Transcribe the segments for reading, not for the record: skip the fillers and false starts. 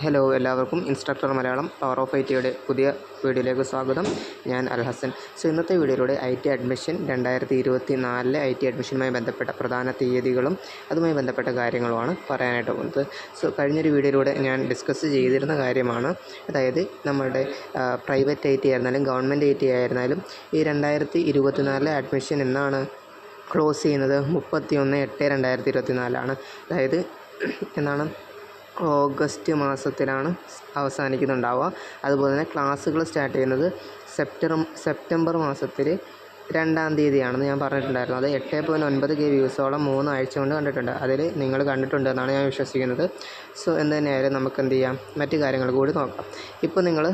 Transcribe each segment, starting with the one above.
Hello, എല്ലാവർക്കും instructor Malayalam power of ഐ.ടിയുടെ പുതിയ വീഡിയോയിലേക്ക് സ്വാഗതം. ഞാൻ അൽഹസൻ. ഇന്നത്തെ വീഡിയോയിലൂടെ ഐ.ടി അഡ്മിഷൻ 2024 ഐ.ടി അഡ്മിഷനുമായി ബന്ധപ്പെട്ട പ്രധാന തീയതികളും അതുമായി ബന്ധപ്പെട്ട കാര്യങ്ങളുമാണ് പറയാനായിട്ട് പോകുന്നത്. കഴിഞ്ഞൊരു വീഡിയോയിലൂടെ ഞാൻ ഡിസ്കസ് ചെയ്തിരുന്ന കാര്യമാണ്, അതായത് നമ്മളുടെ പ്രൈവറ്റ് ഐ.ടി ആയിരുന്നാലും ഗവൺമെൻറ് ഐ.ടി ആയിരുന്നാലും ഈ 2024 അഡ്മിഷൻ എന്നാണ് ക്ലോസ് ചെയ്യുന്നത്? 31/8/2024 അതായത് എന്നാണ് ഓഗസ്റ്റ് മാസത്തിലാണ് അവസാനിക്കുന്നുണ്ടാവുക. അതുപോലെ തന്നെ ക്ലാസ്സുകൾ സ്റ്റാർട്ട് ചെയ്യുന്നത് സെപ്റ്റംബർ മാസത്തിൽ 2-ാം തീയതിയാണെന്ന് ഞാൻ പറഞ്ഞിട്ടുണ്ടായിരുന്നു. അത് 8.9K വ്യൂസോളം 3 ആഴ്ച കൊണ്ട് കണ്ടിട്ടുണ്ട്. അതിൽ നിങ്ങൾ കണ്ടിട്ടുണ്ടെന്നാണ് ഞാൻ വിശ്വസിക്കുന്നത്. എന്ത് തന്നെയായാലും നമുക്ക് എന്ത് ചെയ്യാം, മറ്റു കാര്യങ്ങൾ കൂടി നോക്കാം. ഇപ്പോൾ നിങ്ങൾ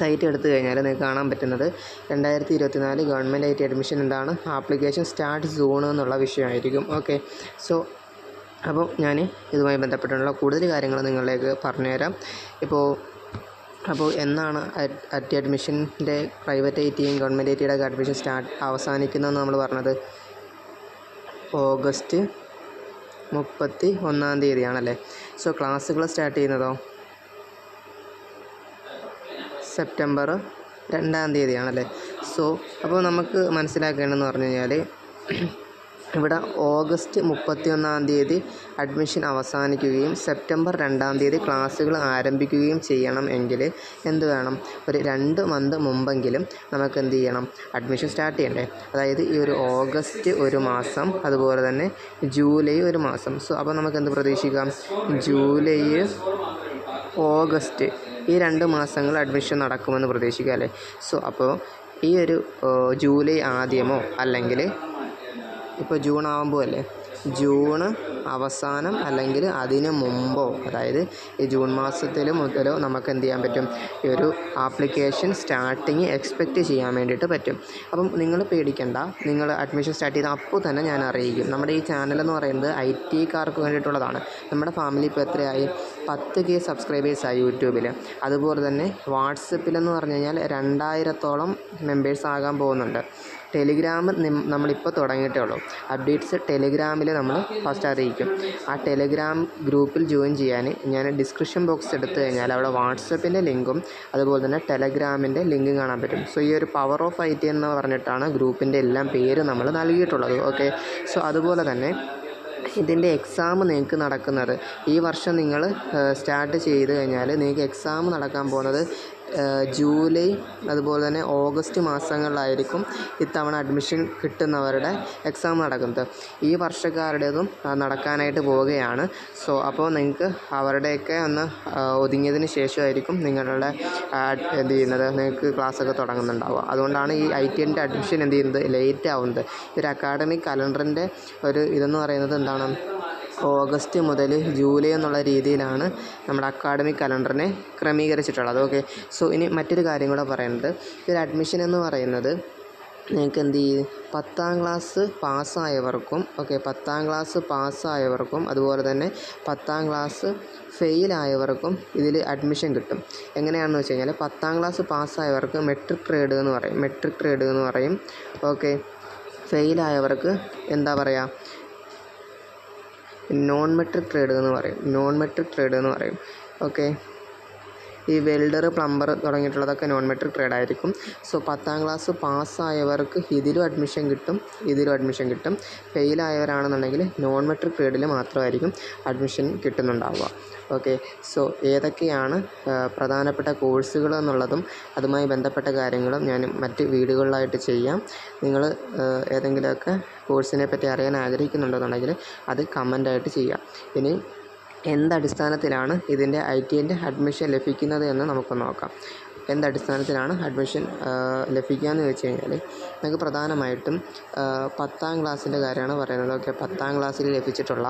സൈറ്റ് എടുത്തു കഴിഞ്ഞാൽ നിങ്ങൾക്ക് കാണാൻ പറ്റുന്നത് 2024 ഗവൺമെൻറ് ഐ.ടി അഡ്മിഷൻ എന്താണ്, ആപ്ലിക്കേഷൻ സ്റ്റാർട്ട് സൂൺ എന്നുള്ള വിഷയമായിരിക്കും. ഓക്കെ, അപ്പോൾ ഞാൻ ഇതുമായി ബന്ധപ്പെട്ടുള്ള കൂടുതൽ കാര്യങ്ങൾ നിങ്ങളിലേക്ക് പറഞ്ഞുതരാം. അപ്പോൾ എന്നാണ് ഐ.ടി അഡ്മിഷൻ്റെ പ്രൈവറ്റ് ഐ.ടിയും ഗവൺമെൻറ് ഐ.ടിയുടെ അഡ്മിഷൻ അവസാനിക്കുന്നതെന്ന് നമ്മൾ പറഞ്ഞത് ഓഗസ്റ്റ് 31-ാം തീയതിയാണല്ലേ. ക്ലാസ്സുകൾ സ്റ്റാർട്ട് ചെയ്യുന്നതോ സെപ്റ്റംബർ 2-ാം തീയതിയാണല്ലേ. അപ്പോൾ നമുക്ക് മനസ്സിലാക്കേണ്ടതെന്ന് പറഞ്ഞു കഴിഞ്ഞാൽ ഇവിടെ ഓഗസ്റ്റ് 31-ാം തീയതി അഡ്മിഷൻ അവസാനിക്കുകയും സെപ്റ്റംബർ 2-ാം തീയതി ക്ലാസ്സുകൾ ആരംഭിക്കുകയും ചെയ്യണം എങ്കിൽ എന്ത് വേണം, ഒരു 2 മന്ത് മുമ്പെങ്കിലും നമുക്ക് എന്ത് ചെയ്യണം, അഡ്മിഷൻ സ്റ്റാർട്ട് ചെയ്യണ്ടേ. അതായത് ഈ ഒരു ഓഗസ്റ്റ് ഒരു മാസം, അതുപോലെ തന്നെ ജൂലൈ ഒരു മാസം. അപ്പോൾ നമുക്ക് എന്ത് പ്രതീക്ഷിക്കാം, ജൂലൈ ഓഗസ്റ്റ് ഈ 2 മാസങ്ങൾ അഡ്മിഷൻ നടക്കുമെന്ന് പ്രതീക്ഷിക്കാം അല്ലേ. അപ്പോൾ ഈ ഒരു ജൂലൈ ആദ്യമോ അല്ലെങ്കിൽ ഇപ്പോൾ ജൂൺ ആകുമ്പോൾ അല്ലേ, ജൂൺ അവസാനം അല്ലെങ്കിൽ അതിന് മുമ്പോ, അതായത് ഈ ജൂൺ മാസത്തിൽ മുതലോ നമുക്ക് എന്ത് ചെയ്യാൻ പറ്റും, ഈ ഒരു ആപ്ലിക്കേഷൻ സ്റ്റാർട്ടിങ് എക്സ്പെക്റ്റ് ചെയ്യാൻ വേണ്ടിയിട്ട് പറ്റും. അപ്പം നിങ്ങൾ പേടിക്കേണ്ട, നിങ്ങൾ അഡ്മിഷൻ സ്റ്റാർട്ട് ചെയ്താൽ അപ്പോൾ തന്നെ ഞാൻ അറിയിക്കും. നമ്മുടെ ഈ ചാനലെന്ന് പറയുന്നത് ഐ.ടിക്കാർക്ക് വേണ്ടിയിട്ടുള്ളതാണ്. നമ്മുടെ ഫാമിലി ഇപ്പോൾ എത്രയായി, 10K സബ്സ്ക്രൈബേഴ്സായി യൂട്യൂബിൽ. അതുപോലെ തന്നെ വാട്സപ്പിലെന്ന് പറഞ്ഞു കഴിഞ്ഞാൽ 2000-ഓളം മെമ്പേഴ്സ് ആകാൻ പോകുന്നുണ്ട്. ടെലിഗ്രാം നമ്മളിപ്പോൾ തുടങ്ങിയിട്ടേ ഉള്ളൂ. അപ്ഡേറ്റ്സ് ടെലിഗ്രാമിൽ നമ്മൾ ഫസ്റ്റ് അറിയിക്കും. ആ ടെലിഗ്രാം ഗ്രൂപ്പിൽ ജോയിൻ ചെയ്യാൻ ഞാൻ ഡിസ്ക്രിപ്ഷൻ ബോക്സ് എടുത്തു കഴിഞ്ഞാൽ അവിടെ വാട്സപ്പിൻ്റെ ലിങ്കും അതുപോലെ തന്നെ ടെലഗ്രാമിൻ്റെ ലിങ്കും കാണാൻ പറ്റും. ഈ ഒരു പവർ ഓഫ് ഐ.ടി എന്ന് പറഞ്ഞിട്ടാണ് ഗ്രൂപ്പിൻ്റെ എല്ലാം പേര് നമ്മൾ നൽകിയിട്ടുള്ളത്. ഓക്കെ, അതുപോലെ തന്നെ ഇതിൻ്റെ എക്സാം നിങ്ങൾക്ക് നടക്കുന്നത് ഈ വർഷം നിങ്ങൾ സ്റ്റാർട്ട് ചെയ്ത് കഴിഞ്ഞാൽ നിങ്ങൾക്ക് എക്സാം നടക്കാൻ പോകുന്നത് ജൂലൈ അതുപോലെ തന്നെ ഓഗസ്റ്റ് മാസങ്ങളിലായിരിക്കും ഇത്തവണ അഡ്മിഷൻ കിട്ടുന്നവരുടെ എക്സാം നടക്കുന്നത്. ഈ വർഷക്കാരുടേതും നടക്കാനായിട്ട് പോവുകയാണ്. അപ്പോൾ നിങ്ങൾക്ക് അവരുടെയൊക്കെ ഒന്ന് ഒതുങ്ങിയതിന് ശേഷമായിരിക്കും നിങ്ങളുടെ എന്ത് ചെയ്യുന്നത്, നിങ്ങൾക്ക് ക്ലാസ്സൊക്കെ തുടങ്ങുന്നുണ്ടാവുക. അതുകൊണ്ടാണ് ഈ ഐ.ടിൻ്റെ അഡ്മിഷൻ എന്ത് ചെയ്യുന്നത്, ലേറ്റ് ആവുന്നത്. ഒരു അക്കാഡമിക് കലണ്ടറിൻ്റെ ഒരു ഇതെന്ന് പറയുന്നത് എന്താണ്, ഓഗസ്റ്റ് മുതൽ ജൂലൈ എന്നുള്ള രീതിയിലാണ് നമ്മുടെ അക്കാഡമിക് കലണ്ടറിനെ ക്രമീകരിച്ചിട്ടുള്ളത്. ഓക്കെ, ഇനി മറ്റൊരു കാര്യം കൂടെ പറയുന്നത്, ഒരു അഡ്മിഷൻ എന്ന് പറയുന്നത് നിങ്ങൾക്ക് എന്ത് ചെയ്യും, 10ാം ക്ലാസ് പാസ്സായവർക്കും, ഓക്കെ, 10ാം ക്ലാസ് പാസ്സായവർക്കും അതുപോലെ തന്നെ 10ാം ക്ലാസ് ഫെയിലായവർക്കും ഇതിൽ അഡ്മിഷൻ കിട്ടും. എങ്ങനെയാണെന്ന് വെച്ച് കഴിഞ്ഞാൽ 10ാം ക്ലാസ് പാസ്സായവർക്ക് മെട്രിക് ഗ്രേഡ് എന്ന് പറയും. ഓക്കെ, ഫെയിലായവർക്ക് എന്താ പറയുക, നോൺ മെട്രിക് ട്രേഡ് എന്ന് പറയും. ഓക്കെ, ഈ വെൽഡർ, പ്ലംബർ തുടങ്ങിയിട്ടുള്ളതൊക്കെ നോൺ മെട്രിക് ട്രേഡ് ആയിരിക്കും. 10ാം ക്ലാസ് പാസ്സായവർക്ക് ഇതിലും അഡ്മിഷൻ കിട്ടും. ഫെയിലായവരാണെന്നുണ്ടെങ്കിൽ നോൺ മെട്രിക് ട്രേഡിൽ മാത്രമായിരിക്കും അഡ്മിഷൻ കിട്ടുന്നുണ്ടാവുക. ഓക്കെ, ഏതൊക്കെയാണ് പ്രധാനപ്പെട്ട കോഴ്സുകൾ എന്നുള്ളതും അതുമായി ബന്ധപ്പെട്ട കാര്യങ്ങളും ഞാൻ മറ്റ് വീഡിയോകളിലായിട്ട് ചെയ്യാം. നിങ്ങൾ ഏതെങ്കിലുമൊക്കെ കോഴ്സിനെ പറ്റി അറിയാൻ ആഗ്രഹിക്കുന്നുണ്ടെന്നുണ്ടെങ്കിൽ അത് കമൻ്റായിട്ട് ചെയ്യാം. ഇനി എന്തടിസ്ഥാനത്തിലാണ് ഇതിൻ്റെ ഐ.ടിൻ്റെ അഡ്മിഷൻ ലഭിക്കുന്നത് എന്ന് നമുക്ക് നോക്കാം. എന്തടിസ്ഥാനത്തിലാണ് അഡ്മിഷൻ ലഭിക്കുക എന്ന് വെച്ച് കഴിഞ്ഞാൽ നമുക്ക് പ്രധാനമായിട്ടും 10ാം ക്ലാസ്സിൻ്റെ കാര്യമാണ് പറയുന്നത്. ഓക്കെ, 10ാം ക്ലാസ്സിൽ ലഭിച്ചിട്ടുള്ള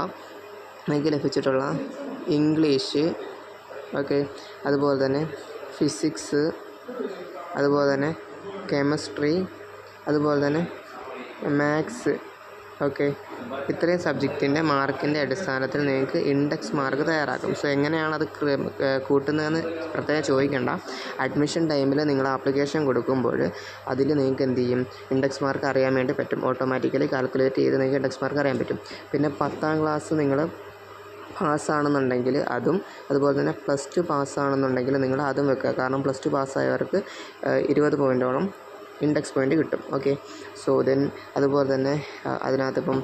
ഇംഗ്ലീഷ്, ഓക്കെ, അതുപോലെ തന്നെ ഫിസിക്സ്, അതുപോലെ തന്നെ കെമിസ്ട്രി, അതുപോലെ തന്നെ മാത്സ്, ഓക്കെ, ഇത്രയും സബ്ജക്റ്റിൻ്റെ മാർക്കിൻ്റെ അടിസ്ഥാനത്തിൽ നിങ്ങൾക്ക് ഇൻഡെക്സ് മാർക്ക് തയ്യാറാക്കും. എങ്ങനെയാണത് കൂട്ടുന്നതെന്ന് പ്രത്യേകം ചോദിക്കേണ്ട. അഡ്മിഷൻ ടൈമിൽ നിങ്ങൾ ആപ്ലിക്കേഷൻ കൊടുക്കുമ്പോൾ അതിൽ നിങ്ങൾക്ക് എന്ത് ചെയ്യും, ഇൻഡെക്സ് മാർക്ക് അറിയാൻ വേണ്ടി പറ്റും. ഓട്ടോമാറ്റിക്കലി കാൽക്കുലേറ്റ് ചെയ്ത് നിങ്ങൾക്ക് ഇൻഡെക്സ് മാർക്ക് അറിയാൻ പറ്റും. പിന്നെ 10ാം ക്ലാസ് നിങ്ങൾ പാസ്സാണെന്നുണ്ടെങ്കിൽ അതും, അതുപോലെ തന്നെ +2 പാസ്സാണെന്നുണ്ടെങ്കിൽ നിങ്ങൾ അതും വെക്കുക. കാരണം +2 പാസ്സായവർക്ക് 20 പോയിൻറ്റോളം ഇൻഡെക്സ് പോയിൻ്റ് കിട്ടും. ഓക്കെ, സോ ദെൻ അതുപോലെ തന്നെ അതിനകത്തിപ്പം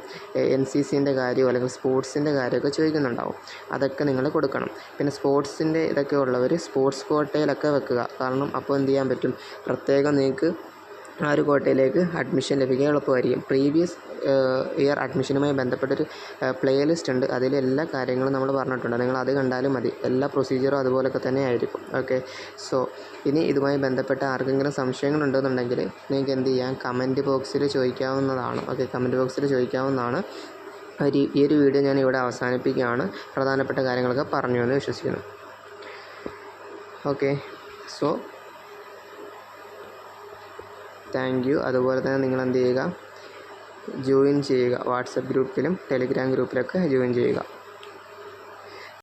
NCCൻ്റെ കാര്യമോ അല്ലെങ്കിൽ സ്പോർട്സിൻ്റെ കാര്യമൊക്കെ ചോദിക്കുന്നുണ്ടാവും. അതൊക്കെ നിങ്ങൾ കൊടുക്കണം. പിന്നെ സ്പോർട്സിൻ്റെ ഇതൊക്കെ ഉള്ളവർ സ്പോർട്സ് കോട്ടയിലൊക്കെ വെക്കുക. കാരണം അപ്പോൾ എന്ത് ചെയ്യാൻ പറ്റും, പ്രത്യേകം നിങ്ങൾക്ക് ആ ഒരു കോട്ടയിലേക്ക് അഡ്മിഷൻ ലഭിക്കാൻ എളുപ്പമായിരിക്കും. പ്രീവിയസ് ഇയർ അഡ്മിഷനുമായി ബന്ധപ്പെട്ടൊരു പ്ലേലിസ്റ്റ് ഉണ്ട്. അതിൽ എല്ലാ കാര്യങ്ങളും നമ്മൾ പറഞ്ഞിട്ടുണ്ട്. നിങ്ങൾ അത് കണ്ടാലും മതി. എല്ലാ പ്രൊസീജിയറും അതുപോലൊക്കെ തന്നെ ആയിരിക്കും. ഓക്കെ, സോ ഇനി ഇതുമായി ബന്ധപ്പെട്ട ആർക്കെങ്കിലും സംശയങ്ങളുണ്ടെന്നുണ്ടെങ്കിൽ നിങ്ങൾക്ക് എന്ത് ചെയ്യാം, കമൻറ്റ് ബോക്സിൽ ചോദിക്കാവുന്നതാണ്. ഓക്കെ, കമൻറ്റ് ബോക്സിൽ ചോദിക്കാവുന്നതാണ്. ഈ ഒരു വീഡിയോ ഞാൻ ഇവിടെ അവസാനിപ്പിക്കുകയാണ്. പ്രധാനപ്പെട്ട കാര്യങ്ങളൊക്കെ പറഞ്ഞു എന്ന് വിശ്വസിക്കുന്നു. Okay, so thank you. അതുപോലെ തന്നെ നിങ്ങൾ എന്ത് ചെയ്യുക, ജോയിൻ ചെയ്യുക. വാട്സപ്പ് ഗ്രൂപ്പിലും ടെലിഗ്രാം ഗ്രൂപ്പിലൊക്കെ ജോയിൻ ചെയ്യുക.